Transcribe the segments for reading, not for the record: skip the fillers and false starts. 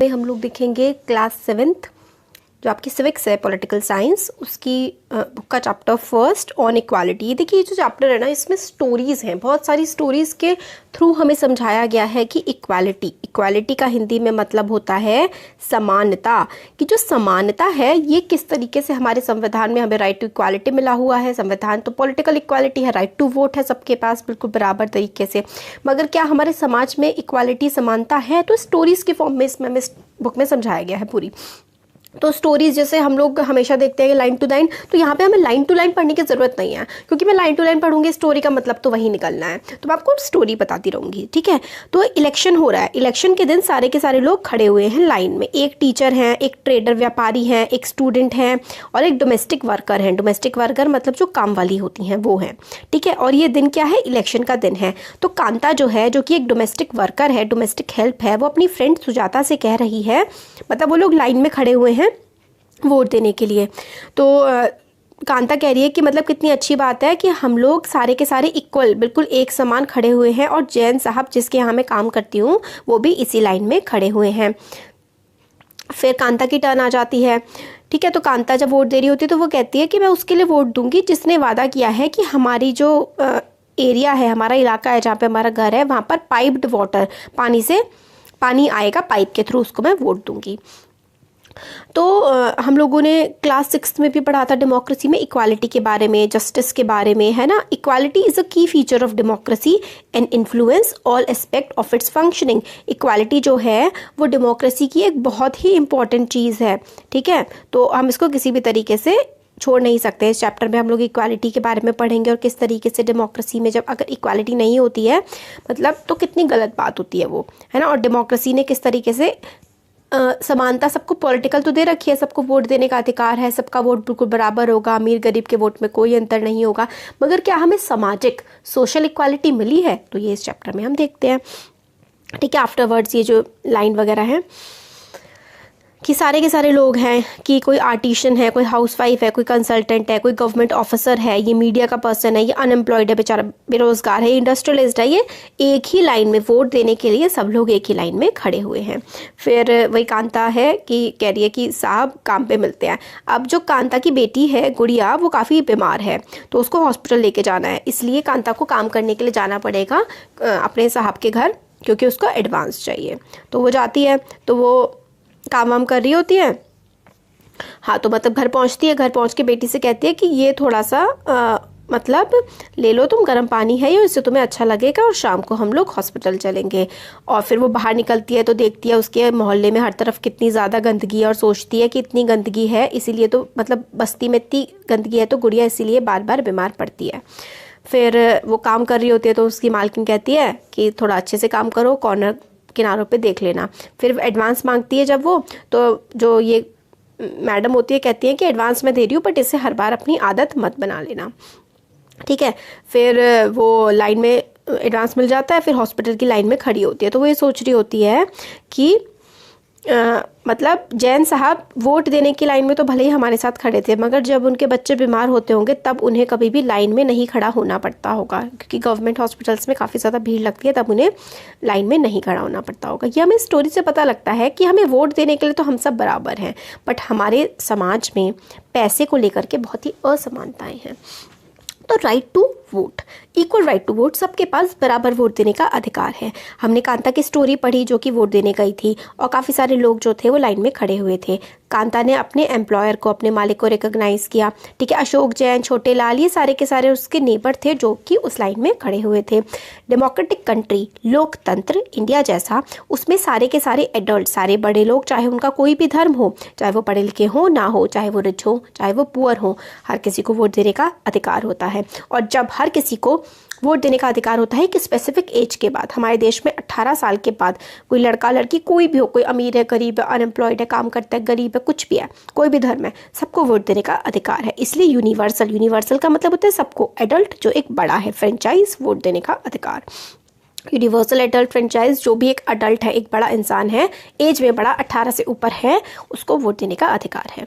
में हम लोग देखेंगे क्लास 7th जो आपकी सिविक्स है, पॉलिटिकल साइंस, उसकी बुक का चैप्टर फर्स्ट ऑन इक्वालिटी। देखिए ये जो चैप्टर है ना, इसमें स्टोरीज़ हैं, बहुत सारी स्टोरीज़ के थ्रू हमें समझाया गया है कि इक्वालिटी का हिंदी में मतलब होता है समानता। कि जो समानता है ये किस तरीके से हमारे संविधान में हमें राइट टू इक्वालिटी मिला हुआ है। संविधान तो पॉलिटिकल इक्वालिटी है, राइट टू वोट है सबके पास बिल्कुल बराबर तरीके से, मगर क्या हमारे समाज में इक्वालिटी समानता है? तो स्टोरीज़ के फॉर्म में इसमें हमें बुक में समझाया गया है पूरी। तो स्टोरीज जैसे हम लोग हमेशा देखते हैं कि लाइन टू लाइन, तो यहाँ पे हमें लाइन टू लाइन पढ़ने की ज़रूरत नहीं है, क्योंकि मैं लाइन टू लाइन पढ़ूंगी स्टोरी का मतलब तो वही निकलना है, तो मैं आपको स्टोरी बताती रहूँगी, ठीक है। तो इलेक्शन हो रहा है, इलेक्शन के दिन सारे के सारे लोग खड़े हुए हैं लाइन में। एक टीचर हैं, एक ट्रेडर व्यापारी हैं, एक स्टूडेंट हैं और एक डोमेस्टिक वर्कर हैं। डोमेस्टिक वर्कर मतलब जो काम वाली होती हैं वो हैं, ठीक है। और ये दिन क्या है? इलेक्शन का दिन है। तो कांता जो है, जो कि एक डोमेस्टिक वर्कर है, डोमेस्टिक हेल्प है, वो अपनी फ्रेंड सुजाता से कह रही है, मतलब वो लोग लाइन में खड़े हुए हैं वोट देने के लिए। तो कांता कह रही है कि मतलब कितनी अच्छी बात है कि हम लोग सारे के सारे इक्वल, बिल्कुल एक समान खड़े हुए हैं, और जैन साहब जिसके यहाँ मैं काम करती हूँ वो भी इसी लाइन में खड़े हुए हैं। फिर कांता की टर्न आ जाती है, ठीक है। तो कांता जब वोट दे रही होती है तो वो कहती है कि मैं उसके लिए वोट दूंगी जिसने वादा किया है कि हमारी जो एरिया है, हमारा इलाका है, जहाँ पे हमारा घर है, वहाँ पर पाइप्ड वाटर, पानी आएगा पाइप के थ्रू, उसको मैं वोट दूंगी। तो हम लोगों ने क्लास 6 में भी पढ़ा था डेमोक्रेसी में इक्वालिटी के बारे में, जस्टिस के बारे में, है ना। इक्वालिटी इज़ अ की feature of democracy and influence all aspect of its functioning. Equality जो है वो डेमोक्रेसी की एक बहुत ही इंपॉर्टेंट चीज़ है, ठीक है। तो हम इसको किसी भी तरीके से छोड़ नहीं सकते। इस चैप्टर में हम लोग इक्वालिटी के बारे में पढ़ेंगे और किस तरीके से डेमोक्रेसी में जब अगर इक्वालिटी नहीं होती है मतलब तो कितनी गलत बात होती है वो, है ना। और डेमोक्रेसी ने किस तरीके से समानता, सबको पॉलिटिकल तो दे रखी है, सबको वोट देने का अधिकार है, सबका वोट बिल्कुल बराबर होगा, अमीर गरीब के वोट में कोई अंतर नहीं होगा, मगर क्या हमें सामाजिक सोशल इक्वालिटी मिली है? तो ये इस चैप्टर में हम देखते हैं, ठीक है। आफ्टरवर्ड्स ये जो लाइन वगैरह है कि सारे के सारे लोग हैं, कि कोई आर्टिशियन है, कोई हाउसवाइफ है, कोई कंसल्टेंट है, कोई गवर्नमेंट ऑफिसर है, ये मीडिया का पर्सन है, ये अनएम्प्लॉयड है, बेचारा बेरोजगार है, इंडस्ट्रियलिस्ट है, ये एक ही लाइन में वोट देने के लिए सब लोग एक ही लाइन में खड़े हुए हैं। फिर वही कांता है कि कह रही है कि साहब काम पे मिलते हैं। अब जो कांता की बेटी है गुड़िया, वो काफ़ी बीमार है, तो उसको हॉस्पिटल लेके जाना है, इसलिए कांता को काम करने के लिए जाना पड़ेगा अपने साहब के घर, क्योंकि उसको एडवांस चाहिए। तो वो जाती है, तो वो काम वाम कर रही होती है, हाँ। तो मतलब घर पहुंचती है, घर पहुंच के बेटी से कहती है कि ये थोड़ा सा मतलब ले लो तुम, गर्म पानी है ये, इससे तुम्हें अच्छा लगेगा, और शाम को हम लोग हॉस्पिटल चलेंगे। और फिर वो बाहर निकलती है तो देखती है उसके मोहल्ले में हर तरफ कितनी ज़्यादा गंदगी है, और सोचती है कि इतनी गंदगी है इसीलिए तो, मतलब बस्ती में इतनी गंदगी है तो गुड़िया इसीलिए बार बार बीमार पड़ती है। फिर वो काम कर रही होती है तो उसकी मालकिन कहती है कि थोड़ा अच्छे से काम करो, कॉर्नर किनारों पे देख लेना। फिर एडवांस मांगती है जब वो, तो जो ये मैडम होती है कहती है कि एडवांस मैं दे रही हूँ बट इसे हर बार अपनी आदत मत बना लेना, ठीक है। फिर वो लाइन में एडवांस मिल जाता है, फिर हॉस्पिटल की लाइन में खड़ी होती है। तो वो ये सोच रही होती है कि मतलब जैन साहब वोट देने की लाइन में तो भले ही हमारे साथ खड़े थे, मगर जब उनके बच्चे बीमार होते होंगे तब उन्हें कभी भी लाइन में नहीं खड़ा होना पड़ता होगा, क्योंकि गवर्नमेंट हॉस्पिटल्स में काफ़ी ज़्यादा भीड़ लगती है, तब उन्हें लाइन में नहीं खड़ा होना पड़ता होगा। ये हमें स्टोरी से पता लगता है कि हमें वोट देने के लिए तो हम सब बराबर हैं, बट हमारे समाज में पैसे को लेकर के बहुत ही असमानताएँ हैं। तो right to vote, equal right to vote, सबके पास बराबर वोट देने का अधिकार है। हमने कांता की स्टोरी पढ़ी जो कि वोट देने गई थी, और काफ़ी सारे लोग जो थे वो लाइन में खड़े हुए थे। कांता ने अपने एम्प्लॉयर को, अपने मालिक को रिकॉग्नाइज किया, ठीक है। अशोक जैन, छोटे लाल, ये सारे के सारे उसके नेबर थे जो कि उस लाइन में खड़े हुए थे। डेमोक्रेटिक कंट्री, लोकतंत्र इंडिया जैसा, उसमें सारे के सारे एडल्ट, सारे बड़े लोग, चाहे उनका कोई भी धर्म हो, चाहे वो पढ़े लिखे हो ना हो, चाहे वो रिच हो चाहे वो पुअर हो, हर किसी को वोट देने का अधिकार होता है। और जब हर किसी को वोट देने का अधिकार होता है कि स्पेसिफिक एज के बाद, हमारे देश में 18 साल के बाद कोई लड़का लड़की कोई भी हो, कोई अमीर है, गरीब है, अनएम्प्लॉयड है, काम करता है, गरीब है, कुछ भी है, कोई भी धर्म है, सबको वोट देने का अधिकार है। इसलिए यूनिवर्सल का मतलब होता है सबको, एडल्ट जो एक बड़ा है, फ्रेंचाइज, वोट देने का अधिकार। यूनिवर्सल एडल्ट फ्रेंचाइज, जो भी एक अडल्ट है, एक बड़ा इंसान है, एज में बड़ा, 18 से ऊपर है, उसको वोट देने का अधिकार है।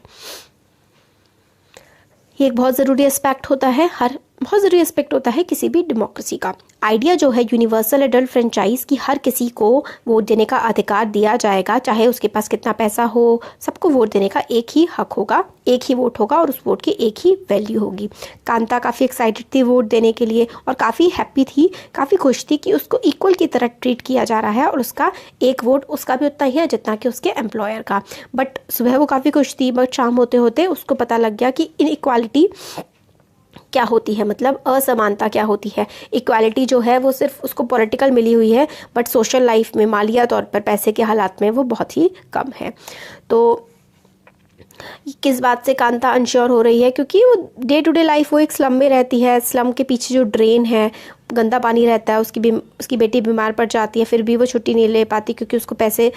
ये एक बहुत ज़रूरी एस्पेक्ट होता है हर बहुत ज़रूरी एस्पेक्ट होता है किसी भी डेमोक्रेसी का। आइडिया जो है यूनिवर्सल एडल्ट फ्रेंचाइज की हर किसी को वोट देने का अधिकार दिया जाएगा, चाहे उसके पास कितना पैसा हो, सबको वोट देने का एक ही हक होगा, एक ही वोट होगा और उस वोट की एक ही वैल्यू होगी। कांता काफ़ी एक्साइटेड थी वोट देने के लिए और काफ़ी हैप्पी थी, काफ़ी खुश थी कि उसको इक्वल की तरह ट्रीट किया जा रहा है और उसका एक वोट उसका भी उतना ही है जितना कि उसके एम्प्लॉयर का। बट सुबह वो काफ़ी खुश थी, बट शाम होते होते उसको पता लग गया कि इनइक्वालिटी क्या होती है, मतलब असमानता क्या होती है। इक्वालिटी जो है वो सिर्फ उसको पॉलिटिकल मिली हुई है, बट सोशल लाइफ में, मालिया तौर पर, पैसे के हालात में वो बहुत ही कम है। तो किस बात से कांता अनश्योर हो रही है, क्योंकि वो डे टू डे लाइफ वो एक स्लम में रहती है। स्लम के पीछे जो ड्रेन है, गंदा पानी रहता है, उसकी बेटी बीमार पड़ जाती है, फिर भी वो छुट्टी नहीं ले पाती क्योंकि उसको पैसे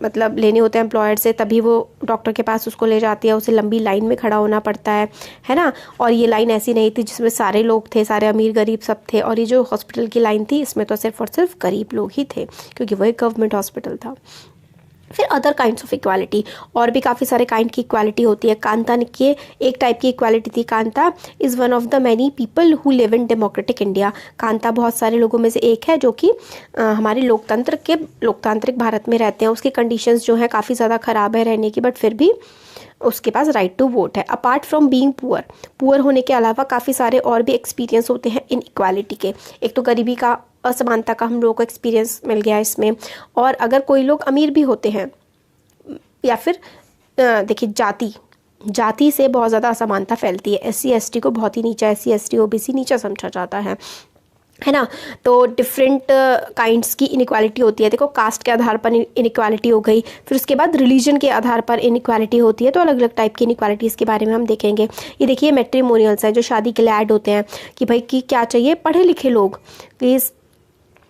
मतलब लेने होते हैं एम्प्लॉयर से, तभी वो डॉक्टर के पास उसको ले जाती है। उसे लंबी लाइन में खड़ा होना पड़ता है ना। और ये लाइन ऐसी नहीं थी जिसमें सारे लोग थे, सारे अमीर गरीब सब थे, और ये जो हॉस्पिटल की लाइन थी इसमें तो सिर्फ और सिर्फ गरीब लोग ही थे क्योंकि वो एक गवर्नमेंट हॉस्पिटल था। फिर अदर काइंड्स ऑफ इक्वालिटी, और भी काफ़ी सारे काइंड की इक्वालिटी होती है। कांता के एक टाइप की इक्वालिटी थी। Kanta is one of the many people who live in democratic India. Kanta बहुत सारे लोगों में से एक है जो कि हमारे लोकतांत्रिक भारत में रहते हैं। उसकी कंडीशंस जो है काफ़ी ज़्यादा ख़राब है रहने की, बट फिर भी उसके पास राइट टू वोट है। अपार्ट फ्रॉम बीइंग पुअर होने के अलावा काफ़ी सारे और भी एक्सपीरियंस होते हैं इन इक्वालिटी के। एक तो गरीबी का, असमानता का हम लोगों को एक्सपीरियंस मिल गया इसमें। और अगर कोई लोग अमीर भी होते हैं, या फिर देखिए जाति से बहुत ज़्यादा असमानता फैलती है। SC ST को बहुत ही नीचा, SC ST OBC नीचा समझा जाता है ना। तो डिफरेंट काइंड्स की इनइक्वालिटी होती है। देखो, कास्ट के आधार पर इनइक्वालिटी हो गई, फिर उसके बाद रिलीजन के आधार पर इनइक्वालिटी होती है। तो अलग अलग टाइप की इनइक्वालिटीज़ के बारे में हम देखेंगे। ये देखिए मैट्रिमोनियल्स हैं जो शादी के लिए ऐड होते हैं कि भाई कि क्या चाहिए, पढ़े लिखे लोग, प्लीज़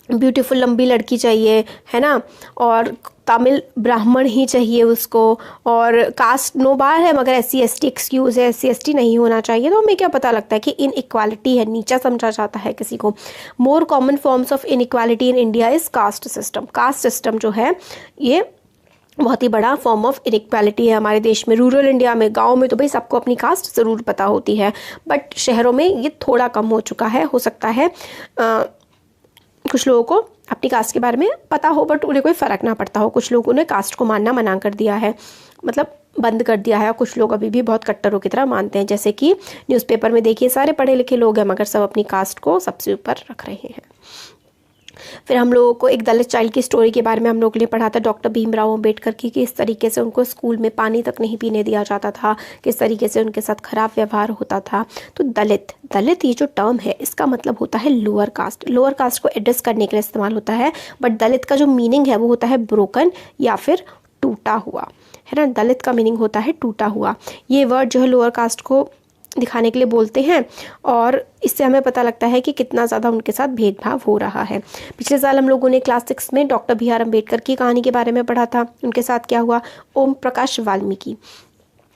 ब्यूटीफुल लंबी लड़की चाहिए, है ना, और तमिल ब्राह्मण ही चाहिए उसको, और कास्ट नो बार है मगर SC ST एक्सक्यूज़ है, SC ST नहीं होना चाहिए। तो हमें क्या पता लगता है कि इन इक्वालिटी है, नीचा समझा जाता है किसी को। More common forms of inequality in India is caste system. Caste system जो है ये बहुत ही बड़ा फॉर्म ऑफ इनइक्वालिटी है हमारे देश में। रूरल इंडिया में, गांव में तो भाई सबको अपनी कास्ट ज़रूर पता होती है, बट शहरों में ये थोड़ा कम हो चुका है। हो सकता है कुछ लोगों को अपनी कास्ट के बारे में पता हो बट उन्हें कोई फ़र्क ना पड़ता हो। कुछ लोगों ने कास्ट को मानना मना कर दिया है, मतलब बंद कर दिया है, और कुछ लोग अभी भी बहुत कट्टरों की तरह मानते हैं। जैसे कि न्यूज़पेपर में देखिए सारे पढ़े लिखे लोग हैं मगर सब अपनी कास्ट को सबसे ऊपर रख रहे हैं। फिर हम लोगों को एक दलित चाइल्ड की स्टोरी के बारे में हम लोगों ने पढ़ा था, डॉक्टर भीमराव अम्बेडकर की, कि इस तरीके से उनको स्कूल में पानी तक नहीं पीने दिया जाता था, किस तरीके से उनके साथ खराब व्यवहार होता था। तो दलित ये जो टर्म है इसका मतलब होता है लोअर कास्ट। लोअर कास्ट को एड्रेस करने के लिए इस्तेमाल होता है, बट दलित का जो मीनिंग है वो होता है ब्रोकन या फिर टूटा हुआ, है ना। दलित का मीनिंग होता है टूटा हुआ। ये वर्ड जो है लोअर कास्ट को दिखाने के लिए बोलते हैं, और इससे हमें पता लगता है कि कितना ज़्यादा उनके साथ भेदभाव हो रहा है। पिछले साल हम लोगों ने क्लास 6 में डॉक्टर BR अम्बेडकर की कहानी के बारे में पढ़ा था। उनके साथ क्या हुआ, ओम प्रकाश वाल्मीकि,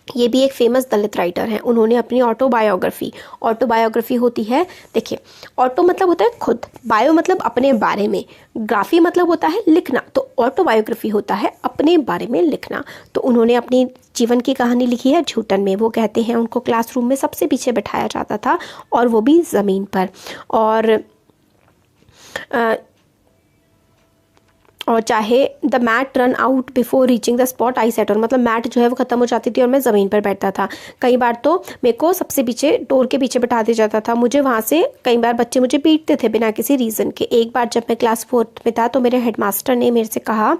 ये भी एक फेमस दलित राइटर हैं। उन्होंने अपनी ऑटोबायोग्राफी होती है, देखिए ऑटो मतलब होता है खुद, बायो मतलब अपने बारे में, ग्राफी मतलब होता है लिखना, तो ऑटोबायोग्राफी होता है अपने बारे में लिखना। तो उन्होंने अपनी जीवन की कहानी लिखी है झूठन में। वो कहते हैं उनको क्लासरूम में सबसे पीछे बैठाया जाता था, और वो भी ज़मीन पर, और चाहे the mat run out before reaching the spot I set on, मतलब मैट जो है वो ख़त्म हो जाती थी और मैं ज़मीन पर बैठता था। कई बार तो मेरे को सबसे पीछे डोर के पीछे बैठा दिया जाता था। मुझे वहाँ से कई बार बच्चे मुझे पीटते थे बिना किसी रीज़न के। एक बार जब मैं क्लास 4 में था तो मेरे हेडमास्टर ने मेरे से कहा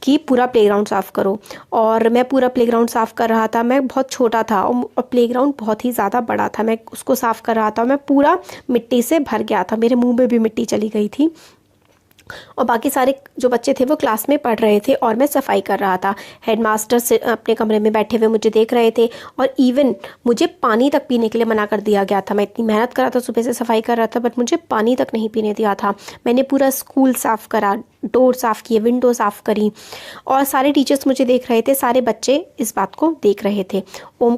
कि पूरा प्लेग्राउंड साफ़ करो, और मैं पूरा प्लेग्राउंड साफ़ कर रहा था। मैं बहुत छोटा था और प्लेग्राउंड बहुत ही ज़्यादा बड़ा था। मैं उसको साफ़ कर रहा था, मैं पूरा मिट्टी से भर गया था, मेरे मुँह में भी मिट्टी चली गई थी, और बाकी सारे जो बच्चे थे वो क्लास में पढ़ रहे थे और मैं सफाई कर रहा था। हेडमास्टर से अपने कमरे में बैठे हुए मुझे देख रहे थे, और इवन मुझे पानी तक पीने के लिए मना कर दिया गया था। मैं इतनी मेहनत कर रहा था, सुबह से सफाई कर रहा था, बट मुझे पानी तक नहीं पीने दिया था। मैंने पूरा स्कूल साफ़ करा, डोर साफ़ किए, विंडो साफ़ करी, और सारे टीचर्स मुझे देख रहे थे, सारे बच्चे इस बात को देख रहे थे। ओम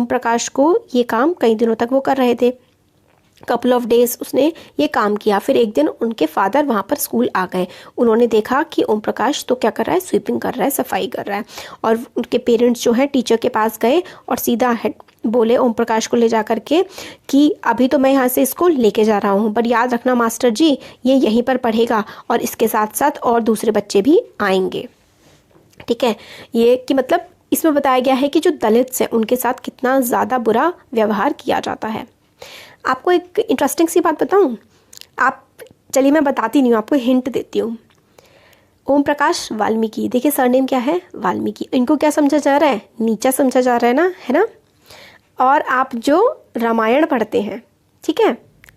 प्रकाश को ये काम कई दिनों तक वो कर रहे थे। कपल ऑफ डेज उसने ये काम किया। फिर एक दिन उनके फादर वहाँ पर स्कूल आ गए। उन्होंने देखा कि ओम प्रकाश तो क्या कर रहा है, स्वीपिंग कर रहा है, सफाई कर रहा है, और उनके पेरेंट्स जो है टीचर के पास गए और सीधा बोले ओम प्रकाश को ले जा करके कि अभी तो मैं यहाँ से इसको लेके जा रहा हूँ, पर याद रखना मास्टर जी ये यहीं पर पढ़ेगा और इसके साथ साथ और दूसरे बच्चे भी आएंगे। ठीक है, ये कि मतलब इसमें बताया गया है कि जो दलित्स हैं उनके साथ कितना ज़्यादा बुरा व्यवहार किया जाता है। आपको एक इंटरेस्टिंग सी बात बताऊँ, आप चलिए मैं बताती नहीं हूँ, आपको हिंट देती हूँ। ओम प्रकाश वाल्मीकि, देखिए सरनेम क्या है, वाल्मीकि। इनको क्या समझा जा रहा है, नीचा समझा जा रहा है ना, है ना। और आप जो रामायण पढ़ते हैं, ठीक है,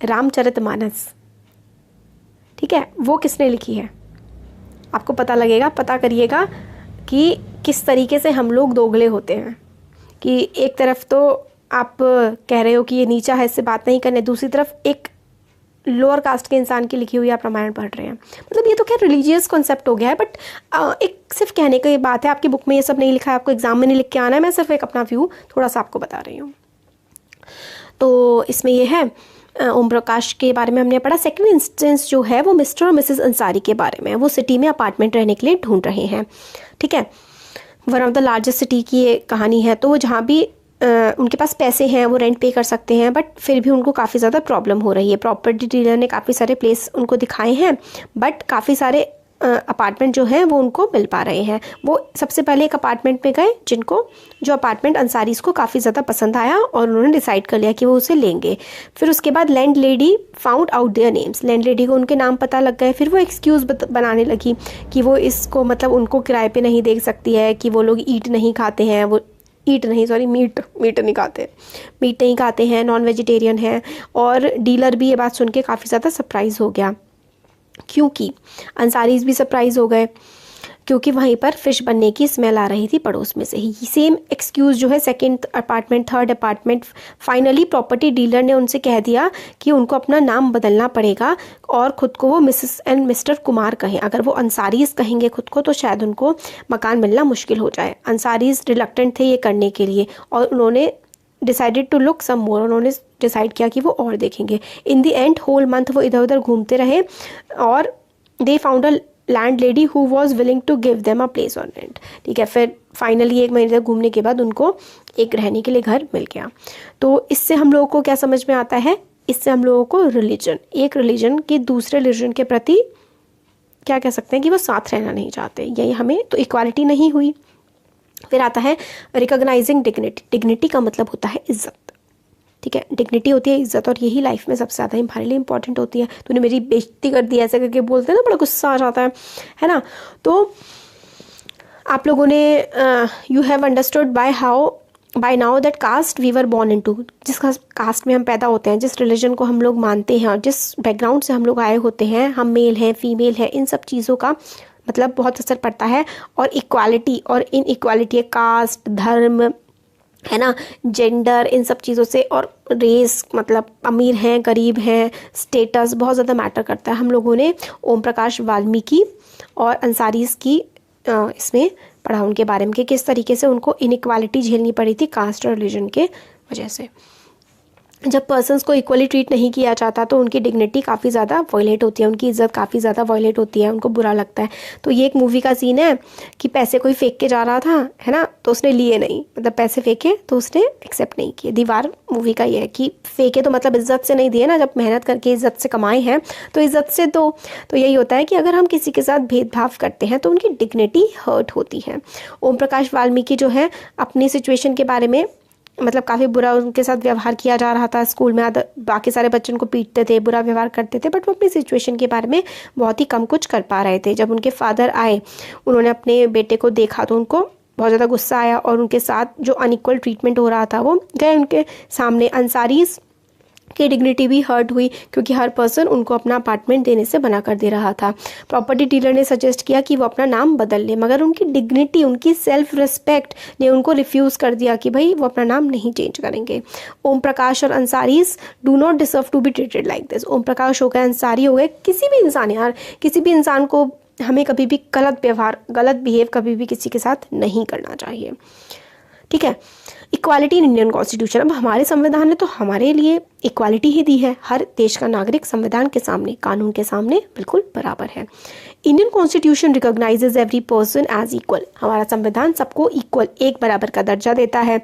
रामचरितमानस, ठीक है, वो किसने लिखी है, आपको पता लगेगा, पता करिएगा कि किस तरीके से हम लोग दोगले होते हैं कि एक तरफ तो आप कह रहे हो कि ये नीचा है, इससे बात नहीं करने, दूसरी तरफ एक लोअर कास्ट के इंसान की लिखी हुई आप रामायण पढ़ रहे हैं। मतलब ये तो क्या रिलीजियस कॉन्सेप्ट हो गया है, बट एक सिर्फ कहने की बात है, आपकी बुक में ये सब नहीं लिखा है, आपको एग्जाम में नहीं लिख के आना है, मैं सिर्फ एक अपना व्यू थोड़ा सा आपको बता रही हूँ। तो इसमें ये है ओम प्रकाश के बारे में हमने पढ़ा। सेकंड इंस्टेंस जो है वो मिस्टर और मिसेस अंसारी के बारे में, वो सिटी में अपार्टमेंट रहने के लिए ढूंढ रहे हैं। ठीक है, one of the largest city की ये कहानी है। तो वो जहाँ भी उनके पास पैसे हैं वो रेंट पे कर सकते हैं, बट फिर भी उनको काफ़ी ज़्यादा प्रॉब्लम हो रही है। प्रॉपर्टी डीलर ने काफ़ी सारे प्लेस उनको दिखाए हैं, बट काफ़ी सारे अपार्टमेंट जो हैं वो उनको मिल पा रहे हैं। वो सबसे पहले एक अपार्टमेंट में गए जो अपार्टमेंट अंसारीज़ को काफ़ी ज़्यादा पसंद आया और उन्होंने डिसाइड कर लिया कि वो उसे लेंगे। फिर उसके बाद land lady found out their names, land lady को उनके नाम पता लग गए। फिर वो एक्सक्यूज़ बनाने लगी कि वो इसको मतलब उनको किराए पे नहीं देख सकती है, कि वो लोग मीट नहीं खाते हैं, मीट नहीं खाते हैं, नॉन वेजिटेरियन हैं। और डीलर भी ये बात सुन के काफ़ी ज़्यादा सरप्राइज़ हो गया, क्योंकि अंसारीज़ भी सरप्राइज़ हो गए, क्योंकि वहीं पर फिश बनने की स्मेल आ रही थी पड़ोस में से ही। सेम एक्सक्यूज़ जो है second apartment, third apartment, finally property dealer ने उनसे कह दिया कि उनको अपना नाम बदलना पड़ेगा और ख़ुद को वो मिसेस एंड मिस्टर कुमार कहें। अगर वो अंसारीज़ कहेंगे खुद को तो शायद उनको मकान मिलना मुश्किल हो जाए। अंसारीज़ रिलक्टेंट थे ये करने के लिए और उन्होंने decided to look some more, उन्होंने डिसाइड किया कि वो और देखेंगे। In the end whole month वो इधर उधर घूमते रहे और they found a landlady who was willing to give them a place on rent. ठीक है, फिर फाइनली 1 महीने तक घूमने के बाद उनको एक रहने के लिए घर मिल गया। तो इससे हम लोगों को क्या समझ में आता है, इससे हम लोगों को एक रिलीजन की दूसरे रिलीजन के प्रति क्या कह सकते हैं कि वो साथ रहना नहीं चाहते, यही हमें तो इक्वालिटी नहीं हुई। फिर आता है रिकॉग्नाइजिंग डिग्निटी। डिग्निटी का मतलब होता है इज्जत। ठीक है, डिग्निटी होती है इज्जत, और यही लाइफ में सबसे ज़्यादा हमारे लिए इंपॉर्टेंट होती है। तूने मेरी बेइज्जती कर दी ऐसे करके बोलते हैं ना, बड़ा गुस्सा आ जाता है ना। तो आप लोगों ने you have understood by now that caste we were born into, जिस कास्ट में हम पैदा होते हैं, जिस रिलीजन को हम लोग मानते हैं और जिस बैकग्राउंड से हम लोग आए होते हैं, हम मेल हैं फीमेल हैं, इन सब चीज़ों का मतलब बहुत असर पड़ता है। और इक्वालिटी और इनइक्वालिटी, कास्ट, धर्म, है ना, जेंडर, इन सब चीज़ों से, और रेस, मतलब अमीर हैं गरीब हैं, स्टेटस बहुत ज़्यादा मैटर करता है। हम लोगों ने ओम प्रकाश वाल्मीकि और अंसारीज़ की इसमें पढ़ा उनके बारे में कि किस तरीके से उनको इनइक्वालिटी झेलनी पड़ी थी कास्ट और रिलीजन के वजह से। जब पर्सन्स को इक्वली ट्रीट नहीं किया जाता तो उनकी डिग्निटी काफ़ी ज़्यादा वायलेट होती है, उनकी इज्जत काफ़ी ज़्यादा वायलेट होती है, उनको बुरा लगता है। तो ये एक मूवी का सीन है कि पैसे कोई फेंक के जा रहा था, है ना, तो उसने लिए नहीं, मतलब पैसे फेंके तो उसने एक्सेप्ट नहीं किए। दीवार मूवी का ये है कि फेंके तो मतलब इज्जत से नहीं दिए ना, जब मेहनत करके इज्जत से कमाए हैं तो इज्जत से तो यही होता है कि अगर हम किसी के साथ भेदभाव करते हैं तो उनकी डिग्निटी हर्ट होती है। ओम प्रकाश वाल्मीकि जो है अपनी सिचुएशन के बारे में मतलब काफ़ी बुरा उनके साथ व्यवहार किया जा रहा था स्कूल में, बाकी सारे बच्चों को पीटते थे, बुरा व्यवहार करते थे, बट वो अपनी सिचुएशन के बारे में बहुत ही कम कुछ कर पा रहे थे। जब उनके फादर आए, उन्होंने अपने बेटे को देखा तो उनको बहुत ज़्यादा गुस्सा आया और उनके साथ जो अनइक्वल ट्रीटमेंट हो रहा था वो गए उनके सामने। अंसारीज़ की डिग्निटी भी हर्ट हुई क्योंकि हर पर्सन उनको अपना अपार्टमेंट देने से मना कर दे रहा था। प्रॉपर्टी डीलर ने सजेस्ट किया कि वो अपना नाम बदल ले, मगर उनकी डिग्निटी, उनकी सेल्फ रिस्पेक्ट ने उनको रिफ्यूज़ कर दिया कि भाई वो अपना नाम नहीं चेंज करेंगे। ओम प्रकाश और Ansaris do not deserve to be treated like this. Om Prakash हो गए, अंसारी हो गए, किसी भी इंसान, यार किसी भी इंसान को हमें कभी भी गलत बिहेव कभी भी किसी के साथ नहीं करना चाहिए। ठीक है, इक्वालिटी इन इंडियन कॉन्स्टिट्यूशन। अब हमारे संविधान ने तो हमारे लिए इक्वालिटी ही दी है, हर देश का नागरिक संविधान के सामने, कानून के सामने बिल्कुल बराबर है। Indian constitution recognizes every person as equal. हमारा संविधान सबको इक्वल, एक बराबर का दर्जा देता है।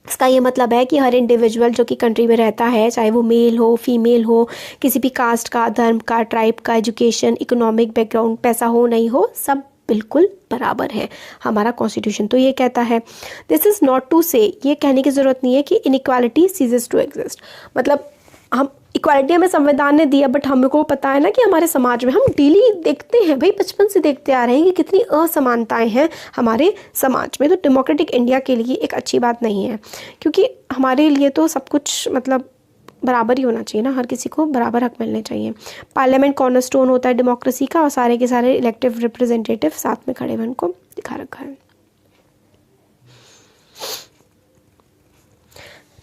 इसका ये मतलब है कि हर इंडिविजुअल जो कि कंट्री में रहता है, चाहे वो मेल हो, फीमेल हो, किसी भी कास्ट का, धर्म का, ट्राइब का, एजुकेशन, इकोनॉमिक बैकग्राउंड, पैसा हो नहीं हो, सब बिल्कुल बराबर है। हमारा कॉन्स्टिट्यूशन तो ये कहता है। दिस इज़ नॉट टू से, ये कहने की ज़रूरत नहीं है कि इनइक्वालिटी सीजेस टू एग्जिस्ट। मतलब हम इक्वालिटी हमें संविधान ने दिया, बट हमको पता है ना कि हमारे समाज में हम डेली देखते हैं भाई, बचपन से देखते आ रहे हैं कि कितनी असमानताएं हैं हमारे समाज में। तो डेमोक्रेटिक इंडिया के लिए एक अच्छी बात नहीं है, क्योंकि हमारे लिए तो सब कुछ मतलब बराबर ही होना चाहिए ना, हर किसी को बराबर हक मिलने चाहिए। पार्लियामेंट कॉर्नरस्टोन होता है डेमोक्रेसी का, और सारे के सारे इलेक्टिव रिप्रेजेंटेटिव साथ में खड़े हुए उनको दिखा रखा है।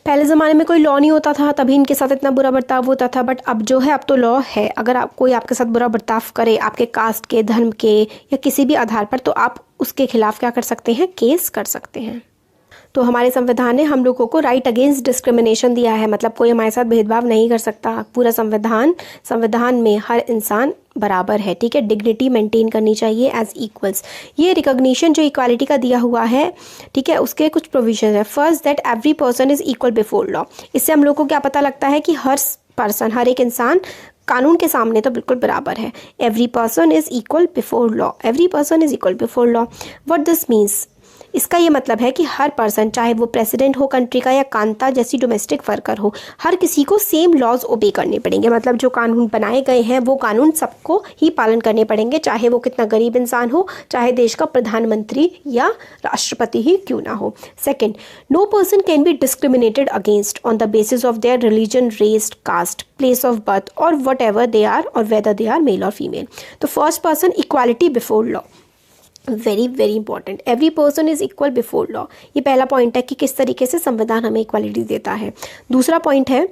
पहले ज़माने में कोई लॉ नहीं होता था, तभी इनके साथ इतना बुरा बर्ताव होता था, बट अब जो है अब तो लॉ है। अगर आप कोई आपके साथ बुरा बर्ताव करे, आपके कास्ट के, धर्म के या किसी भी आधार पर, तो आप उसके खिलाफ क्या कर सकते हैं, केस कर सकते हैं। तो हमारे संविधान ने हम लोगों को राइट अगेंस्ट डिस्क्रिमिनेशन दिया है, मतलब कोई हमारे साथ भेदभाव नहीं कर सकता। पूरा संविधान में हर इंसान बराबर है, ठीक है। डिग्निटी मेंटेन करनी चाहिए एज इक्वल्स। ये रिकॉग्निशन जो इक्वालिटी का दिया हुआ है, ठीक है, उसके कुछ प्रोविजन है। First, that every person is equal before law. इससे हम लोग को क्या पता लगता है कि हर एक इंसान कानून के सामने तो बिल्कुल बराबर है। Every person is equal before law, every person is equal before law. What this means, इसका ये मतलब है कि हर पर्सन, चाहे वो प्रेसिडेंट हो कंट्री का या कांता जैसी डोमेस्टिक वर्कर हो, हर किसी को सेम लॉज ओबे करने पड़ेंगे। मतलब जो कानून बनाए गए हैं वो कानून सबको ही पालन करने पड़ेंगे, चाहे वो कितना गरीब इंसान हो, चाहे देश का प्रधानमंत्री या राष्ट्रपति ही क्यों ना हो। Second, no person can be discriminated against on the basis of their religion, race, caste, place of birth और वट एवर दे आर, और वेदर दे आर मेल और फीमेल। तो first person, equality before law, very very important. Every person is equal before law, ये पहला point है कि किस तरीके से संविधान हमें इक्वालिटी देता है। दूसरा पॉइंट है,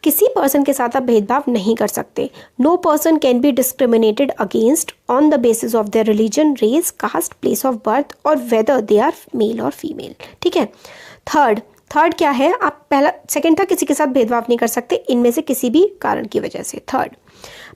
किसी पर्सन के साथ आप भेदभाव नहीं कर सकते। No person can be discriminated against on the basis of their religion, race, caste, place of birth और वेदर दे आर मेल और फीमेल, ठीक है। थर्ड क्या है, आप सेकंड था किसी के साथ भेदभाव नहीं कर सकते इनमें से किसी भी कारण की वजह से। Third,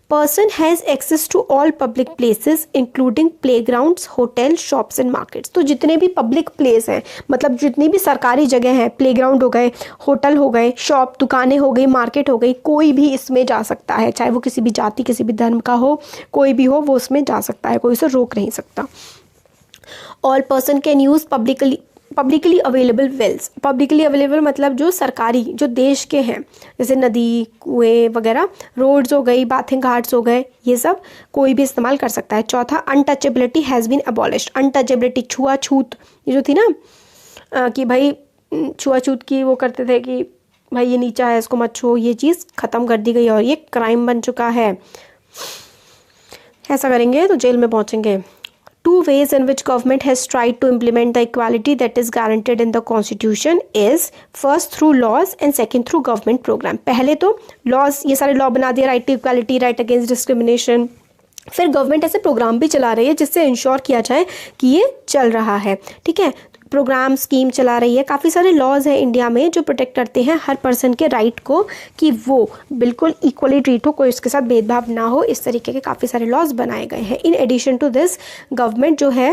person has access to all public places including playgrounds, hotel, shops and markets. तो जितने भी पब्लिक प्लेस हैं, मतलब जितनी भी सरकारी जगह हैं, प्लेग्राउंड हो गए, होटल हो गए, शॉप, दुकानें हो गई, मार्केट हो गई, कोई भी इसमें जा सकता है, चाहे वो किसी भी जाति, किसी भी धर्म का हो, कोई भी हो, वो उसमें जा सकता है, कोई उसे रोक नहीं सकता। All person can use publicly available wells. Publicly available मतलब जो सरकारी, जो देश के हैं, जैसे नदी, कुएं वगैरह, रोड्स हो गई, बाथिंग घाट्स हो गए, ये सब कोई भी इस्तेमाल कर सकता है। चौथा, untouchability has been abolished. Untouchability, छुआछूत, ये जो थी ना कि भाई छुआछूत की वो करते थे कि भाई ये नीचा है इसको मत छुओ, ये चीज़ ख़त्म कर दी गई और ये क्राइम बन चुका है। ऐसा करेंगे तो जेल में पहुँचेंगे। Two ways in which government has tried to implement the equality that is guaranteed in the constitution is first through laws and second through government program। पहले तो laws, ये सारे law बना दिया, right to equality, right against discrimination। फिर government ऐसे programme भी चला रही है जिससे इंश्योर किया जाए कि ये चल रहा है, ठीक है। प्रोग्राम, स्कीम चला रही है। काफ़ी सारे लॉज हैं इंडिया में जो प्रोटेक्ट करते हैं हर पर्सन के राइट को, कि वो बिल्कुल इक्वली ट्रीट हो, कोई उसके साथ भेदभाव ना हो। इस तरीके के काफ़ी सारे लॉज बनाए गए हैं। In addition to this, government जो है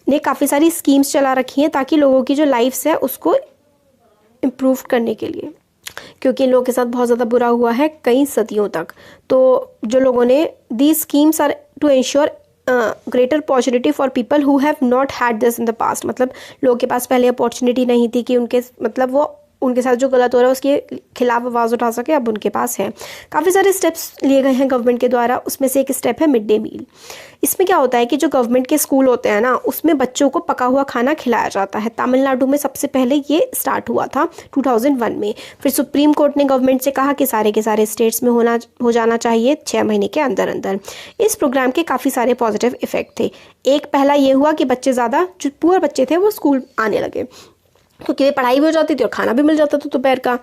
ने काफ़ी सारी स्कीम्स चला रखी हैं ताकि लोगों की जो लाइफ्स है उसको इम्प्रूव करने के लिए, क्योंकि इन लोगों के साथ बहुत ज़्यादा बुरा हुआ है कई सदियों तक। तो जो लोगों ने, the schemes are to ensure greater opportunity for people who have not had this in the past. मतलब लोगों के पास पहले अपॉर्चुनिटी नहीं थी कि वो उनके साथ जो गलत हो रहा है उसके खिलाफ आवाज़ उठा सके, अब उनके पास है। काफ़ी सारे स्टेप्स लिए गए हैं गवर्नमेंट के द्वारा, उसमें से एक स्टेप है मिड डे मील। इसमें क्या होता है कि जो गवर्नमेंट के स्कूल होते हैं ना, उसमें बच्चों को पका हुआ खाना खिलाया जाता है। तमिलनाडु में सबसे पहले ये स्टार्ट हुआ था 2001 में। फिर सुप्रीम कोर्ट ने गवर्नमेंट से कहा कि सारे के सारे स्टेट्स में हो जाना चाहिए 6 महीने के अंदर अंदर। इस प्रोग्राम के काफ़ी सारे पॉजिटिव इफेक्ट थे। एक पहला ये हुआ कि बच्चे ज़्यादा, जो पुअर बच्चे थे वो स्कूल आने लगे, क्योंकि पढ़ाई भी हो जाती थी और खाना भी मिल जाता था दोपहर का।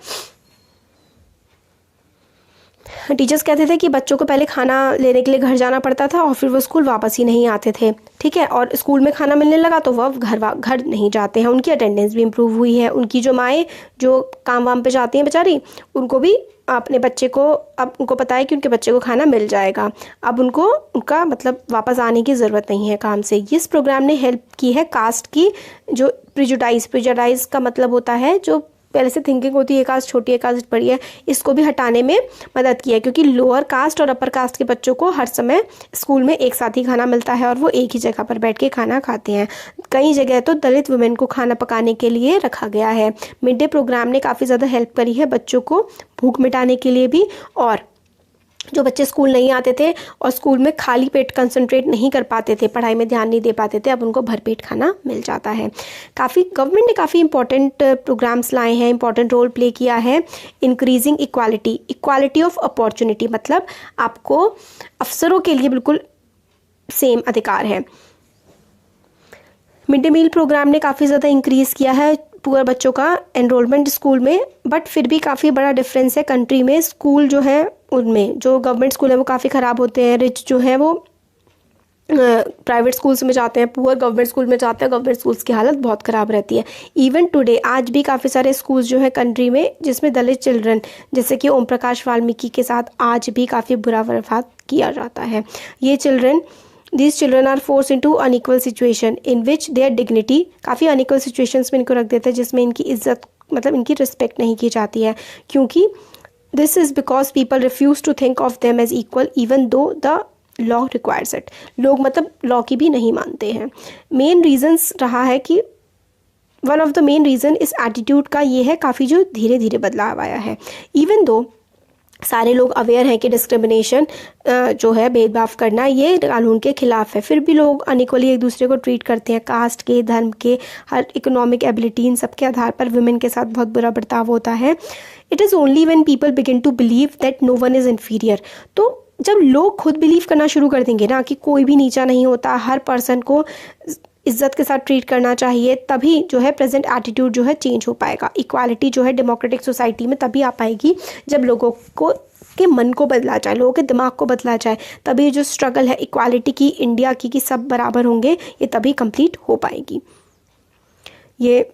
टीचर्स कहते थे कि बच्चों को पहले खाना लेने के लिए घर जाना पड़ता था और फिर वो स्कूल वापस ही नहीं आते थे, ठीक है। और स्कूल में खाना मिलने लगा तो वह घर नहीं जाते हैं। उनकी अटेंडेंस भी इम्प्रूव हुई है। उनकी जो माएँ जो काम वाम पे जाती हैं बेचारी, उनको भी अपने बच्चे को, अब उनको पता है कि उनके बच्चे को खाना मिल जाएगा, अब उनको उनका मतलब वापस आने की ज़रूरत नहीं है काम से। इस प्रोग्राम ने हेल्प की है कास्ट की जो प्रिजुडाइज का मतलब होता है जो पहले से थिंकिंग होती है, कास्ट छोटी है, कास्ट बड़ी है, इसको भी हटाने में मदद की है, क्योंकि लोअर कास्ट और अपर कास्ट के बच्चों को हर समय स्कूल में एक साथ ही खाना मिलता है और वो एक ही जगह पर बैठ के खाना खाते हैं। कई जगह तो दलित वुमेन को खाना पकाने के लिए रखा गया है। मिड डे प्रोग्राम ने काफ़ी ज़्यादा हेल्प करी है बच्चों को भूख मिटाने के लिए भी, और जो बच्चे स्कूल नहीं आते थे और स्कूल में खाली पेट कंसंट्रेट नहीं कर पाते थे, पढ़ाई में ध्यान नहीं दे पाते थे, अब उनको भरपेट खाना मिल जाता है। गवर्नमेंट ने काफ़ी इंपॉर्टेंट प्रोग्राम्स लाए हैं, इंपॉर्टेंट रोल प्ले किया है। इंक्रीजिंग इक्वालिटी ऑफ अपॉर्चुनिटी, मतलब आपको अफसरों के लिए बिल्कुल सेम अधिकार है। मिड डे मील प्रोग्राम ने काफ़ी ज़्यादा इंक्रीज़ किया है पुअर बच्चों का एनरोलमेंट स्कूल में, बट फिर भी काफ़ी बड़ा डिफरेंस है कंट्री में। स्कूल जो है उनमें जो गवर्नमेंट स्कूल है वो काफ़ी ख़राब होते हैं, रिच जो है वो प्राइवेट स्कूल्स में जाते हैं, पुअर गवर्नमेंट स्कूल में जाते हैं, गवर्नमेंट स्कूल्स की हालत बहुत ख़राब रहती है। इवन टुडे आज भी काफ़ी सारे स्कूल्स जो है कंट्री में जिसमें दलित चिल्ड्रन जैसे कि ओम प्रकाश वाल्मीकि के साथ आज भी काफ़ी बुरा व्यवहार किया जाता है। These children are forced into unequal situation in which their dignity, काफ़ी unequal situations में इनको रख देते हैं जिसमें इनकी इज्जत मतलब इनकी रिस्पेक्ट नहीं की जाती है, क्योंकि this is because people refuse to think of them as equal even though the law requires it। लोग मतलब लॉ की भी नहीं मानते हैं। मेन रीजंस रहा है कि one of the main reason इस एटीट्यूड का ये है काफ़ी जो धीरे धीरे बदलाव आया है। इवन दो सारे लोग अवेयर हैं कि डिस्क्रिमिनेशन जो है भेदभाव करना ये कानून के खिलाफ है, फिर भी लोग अनइक्वली एक दूसरे को ट्रीट करते हैं। कास्ट के, धर्म के, हर इकोनॉमिक एबिलिटी, इन सब के आधार पर वुमेन के साथ बहुत बुरा बर्ताव होता है। It is only when people begin to believe that no one is inferior, तो जब लोग खुद बिलीव करना शुरू कर देंगे ना कि कोई भी नीचा नहीं होता, हर पर्सन को इज्जत के साथ ट्रीट करना चाहिए, तभी जो है प्रेजेंट एटीट्यूड जो है चेंज हो पाएगा। इक्वालिटी जो है डेमोक्रेटिक सोसाइटी में तभी आ पाएगी जब लोगों को के मन को बदला जाए, लोगों के दिमाग को बदला जाए, तभी जो स्ट्रगल है इक्वालिटी की, इंडिया की कि सब बराबर होंगे, ये तभी कंप्लीट हो पाएगी। ये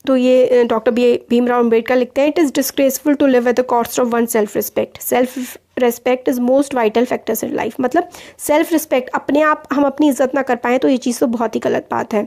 डॉक्टर भीमराव अम्बेडकर लिखते हैं, it is disgraceful to live at the cost of one self respect. Self respect is most vital factors in life, मतलब सेल्फ रिस्पेक्ट, अपने आप हम अपनी इज्जत ना कर पाएँ तो ये चीज़ तो बहुत ही गलत बात है।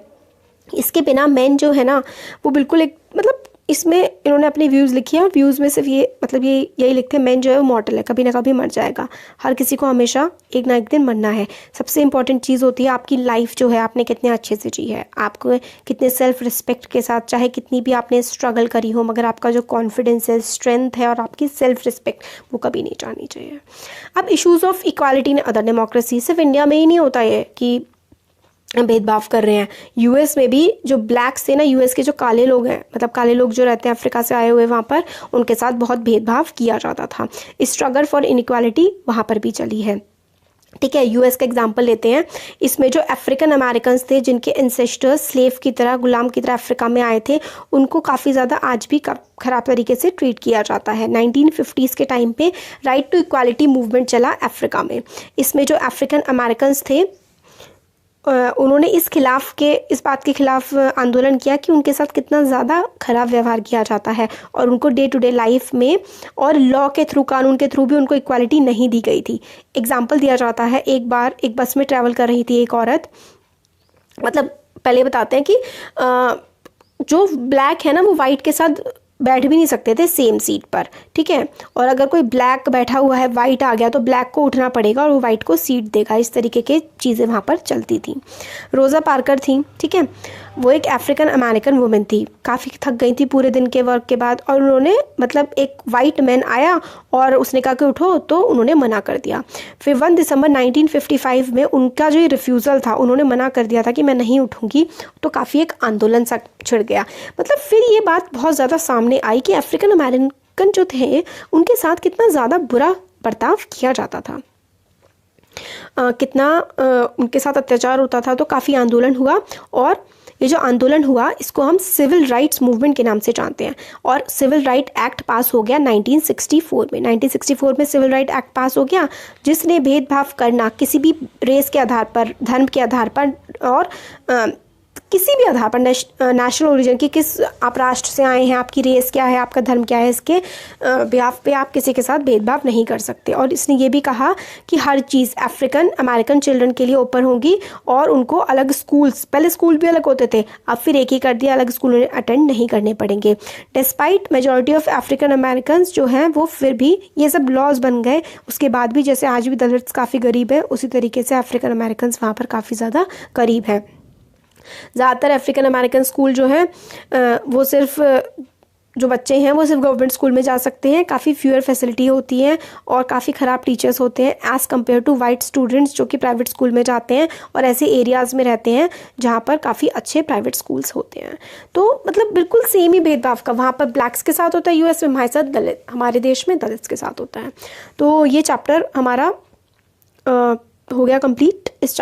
इसके बिना मैन जो है ना वो बिल्कुल एक मतलब इसमें इन्होंने अपने व्यूज़ लिखी है और व्यूज़ में सिर्फ यही लिखते हैं, मैन जो है वो मॉर्टल है, कभी ना कभी मर जाएगा, हर किसी को हमेशा एक ना एक दिन मरना है। सबसे इंपॉर्टेंट चीज़ होती है आपकी लाइफ जो है आपने कितने अच्छे से जी है, आपको कितने सेल्फ रिस्पेक्ट के साथ, चाहे कितनी भी आपने स्ट्रगल करी हो, मगर आपका जो कॉन्फिडेंस है, स्ट्रेंथ है और आपकी सेल्फ रिस्पेक्ट वो कभी नहीं जानी चाहिए। अब issues of equality in other democracy, सिर्फ इंडिया में ही नहीं होता है कि भेदभाव कर रहे हैं। यूएस में भी जो ब्लैक्स थे ना, यूएस के जो काले लोग हैं, मतलब काले लोग जो रहते हैं अफ्रीका से आए हुए, वहाँ पर उनके साथ बहुत भेदभाव किया जाता था। स्ट्रगल फॉर इनइक्वालिटी वहाँ पर भी चली है। ठीक है, यूएस का एग्जांपल लेते हैं। इसमें जो अफ्रीकन अमेरिकन थे जिनके एंसेस्टर्स स्लेव की तरह, गुलाम की तरह अफ्रीका में आए थे, उनको काफ़ी ज़्यादा आज भी ख़राब तरीके से ट्रीट किया जाता है। 1950s के टाइम पे राइट टू इक्वालिटी मूवमेंट चला अफ्रीका में। इसमें जो अफ्रीकन अमेरिकन थे उन्होंने इस बात के खिलाफ आंदोलन किया कि उनके साथ कितना ज़्यादा खराब व्यवहार किया जाता है और उनको डे टू डे लाइफ में और लॉ के थ्रू, कानून के थ्रू भी उनको इक्वालिटी नहीं दी गई थी। एग्जाम्पल दिया जाता है, एक बार एक बस में ट्रैवल कर रही थी एक औरत, मतलब पहले बताते हैं कि जो ब्लैक है ना वो वाइट के साथ बैठ भी नहीं सकते थे सेम सीट पर, ठीक है, और अगर कोई ब्लैक बैठा हुआ है, वाइट आ गया तो ब्लैक को उठना पड़ेगा और वो वाइट को सीट देगा। इस तरीके के चीज़ें वहाँ पर चलती थी। रोज़ा पार्कर थी, ठीक है, वो एक अफ्रीकन अमेरिकन वुमेन थी, काफ़ी थक गई थी पूरे दिन के वर्क के बाद, और उन्होंने मतलब एक वाइट मैन आया और उसने कहा कि उठो, तो उन्होंने मना कर दिया। फिर 1 दिसंबर 1955 में उनका जो ये रिफ्यूज़ल था, उन्होंने मना कर दिया था कि मैं नहीं उठूँगी, तो काफ़ी एक आंदोलन सा छिड़ गया। मतलब फिर ये बात बहुत ज़्यादा सामने आई कि अफ्रीकन अमेरिकन जो थे उनके साथ कितना ज़्यादा बुरा बर्ताव किया जाता था, कितना उनके साथ अत्याचार होता था। तो काफ़ी आंदोलन हुआ और ये जो आंदोलन हुआ इसको हम सिविल राइट्स मूवमेंट के नाम से जानते हैं। और सिविल राइट एक्ट पास हो गया 1964 में। 1964 में सिविल राइट एक्ट पास हो गया जिसने भेदभाव करना किसी भी रेस के आधार पर, धर्म के आधार पर और किसी भी आधार पर, नेशनल ओरिजिन की, किस आप राष्ट्र से आए हैं, आपकी रेस क्या है, आपका धर्म क्या है, इसके बिहाफ पे आप किसी के साथ भेदभाव नहीं कर सकते। और इसने ये भी कहा कि हर चीज़ अफ्रीकन अमेरिकन चिल्ड्रन के लिए ओपन होगी और उनको अलग स्कूल्स, पहले स्कूल भी अलग होते थे, अब फिर एक ही कर दिया, अलग स्कूल उन्हें अटेंड नहीं करने पड़ेंगे। Despite majority of African American जो हैं वो फिर भी ये सब लॉज बन गए, उसके बाद भी जैसे आज भी दलित्स काफ़ी गरीब है, उसी तरीके से अफ्रीकन अमेरिकन वहाँ पर काफ़ी ज़्यादा गरीब हैं। ज़्यादातर अफ्रीकन अमेरिकन स्कूल जो हैं वो सिर्फ जो बच्चे हैं वो सिर्फ गवर्नमेंट स्कूल में जा सकते हैं, काफ़ी फ्यूअर फैसिलिटी होती हैं और काफ़ी ख़राब टीचर्स होते हैं as compared to white students जो कि प्राइवेट स्कूल में जाते हैं और ऐसे एरियाज़ में रहते हैं जहाँ पर काफ़ी अच्छे प्राइवेट स्कूल्स होते हैं। तो मतलब बिल्कुल सेम ही भेदभाव का वहाँ पर ब्लैक्स के साथ होता है यूएस में, हमारे साथ दलित, हमारे देश में दलित्स के साथ होता है। तो ये चैप्टर हमारा हो गया कंप्लीट। इस